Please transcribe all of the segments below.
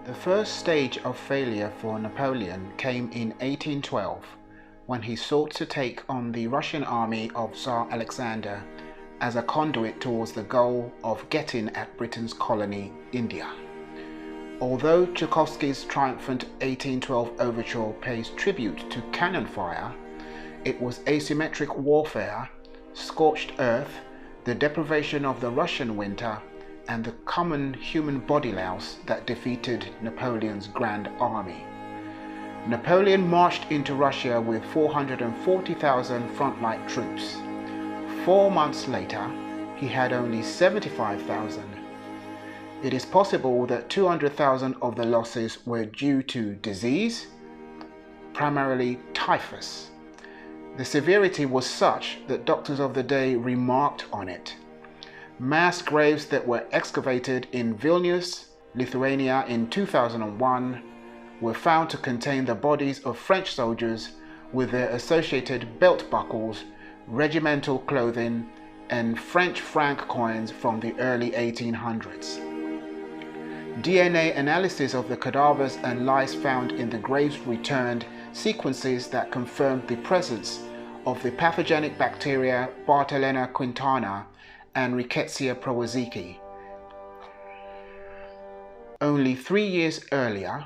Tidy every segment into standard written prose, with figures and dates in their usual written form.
The first stage of failure for Napoleon came in 1812, when he sought to take on the Russian army of Tsar Alexander as a conduit towards the goal of getting at Britain's colony, India. Although Tchaikovsky's triumphant 1812 overture pays tribute to cannon fire, it was asymmetric warfare, scorched earth, the deprivation of the Russian winter, and the common human body louse that defeated Napoleon's grand army. Napoleon marched into Russia with 440,000 frontline troops. 4 months later, he had only 75,000. It is possible that 200,000 of the losses were due to disease, primarily typhus. The severity was such that doctors of the day remarked on it. Mass graves that were excavated in Vilnius, Lithuania in 2001 were found to contain the bodies of French soldiers with their associated belt buckles, regimental clothing, and French franc coins from the early 1800s. DNA analysis of the cadavers and lice found in the graves returned sequences that confirmed the presence of the pathogenic bacteria Bartholina quintana and Rickettsia prowazekii. Only 3 years earlier,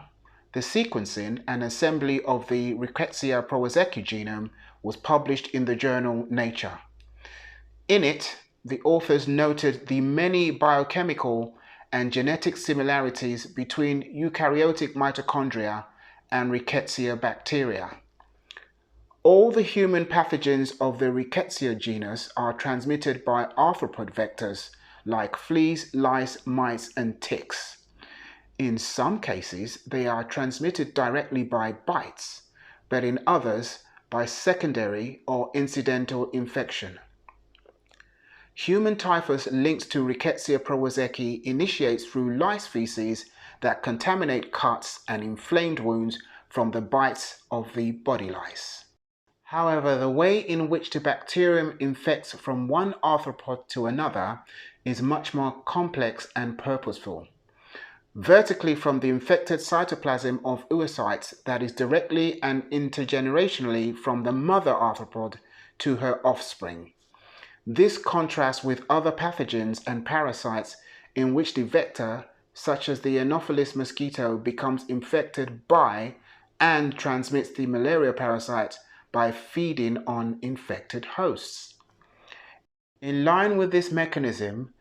the sequencing and assembly of the Rickettsia prowazekii genome was published in the journal Nature. In it, the authors noted the many biochemical and genetic similarities between eukaryotic mitochondria and Rickettsia bacteria. All the human pathogens of the Rickettsia genus are transmitted by arthropod vectors like fleas, lice, mice, and ticks. In some cases, they are transmitted directly by bites, but in others by secondary or incidental infection. Human typhus linked to Rickettsia prowazekii initiates through lice feces that contaminate cuts and inflamed wounds from the bites of the body lice. However, the way in which the bacterium infects from one arthropod to another is much more complex and purposeful. Vertically from the infected cytoplasm of oocytes, that is directly and intergenerationally from the mother arthropod to her offspring. This contrasts with other pathogens and parasites in which the vector, such as the Anopheles mosquito, becomes infected by and transmits the malaria parasite by feeding on infected hosts. In line with this mechanism,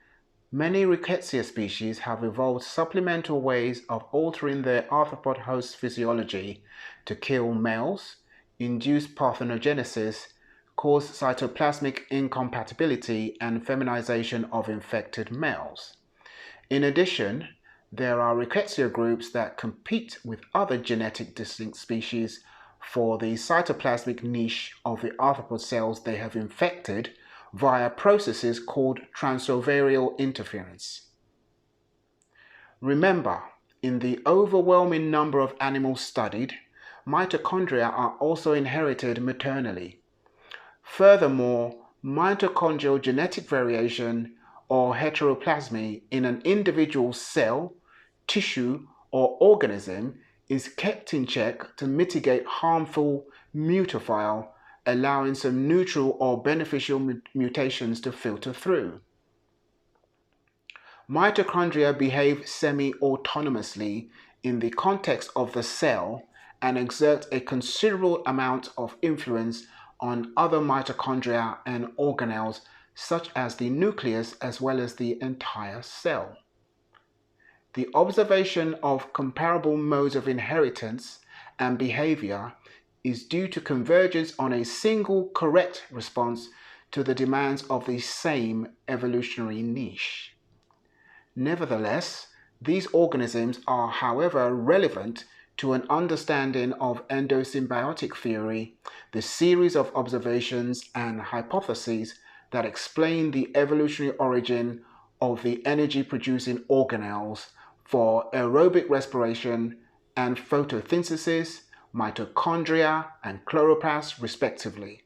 many Rickettsia species have evolved supplemental ways of altering their arthropod host physiology to kill males, induce parthenogenesis, cause cytoplasmic incompatibility, and feminization of infected males. In addition, there are Rickettsia groups that compete with other genetic distinct species for the cytoplasmic niche of the arthropod cells they have infected via processes called transovarial interference. Remember, in the overwhelming number of animals studied, mitochondria are also inherited maternally. Furthermore, mitochondrial genetic variation or heteroplasmy in an individual cell, tissue, or organism is kept in check to mitigate harmful mutafile, allowing some neutral or beneficial mutations to filter through. Mitochondria behave semi-autonomously in the context of the cell and exert a considerable amount of influence on other mitochondria and organelles such as the nucleus as well as the entire cell. The observation of comparable modes of inheritance and behavior is due to convergence on a single correct response to the demands of the same evolutionary niche. Nevertheless, these organisms are, however, relevant to an understanding of endosymbiotic theory, the series of observations and hypotheses that explain the evolutionary origin of the energy-producing organelles for aerobic respiration and photosynthesis, mitochondria, and chloroplasts, respectively.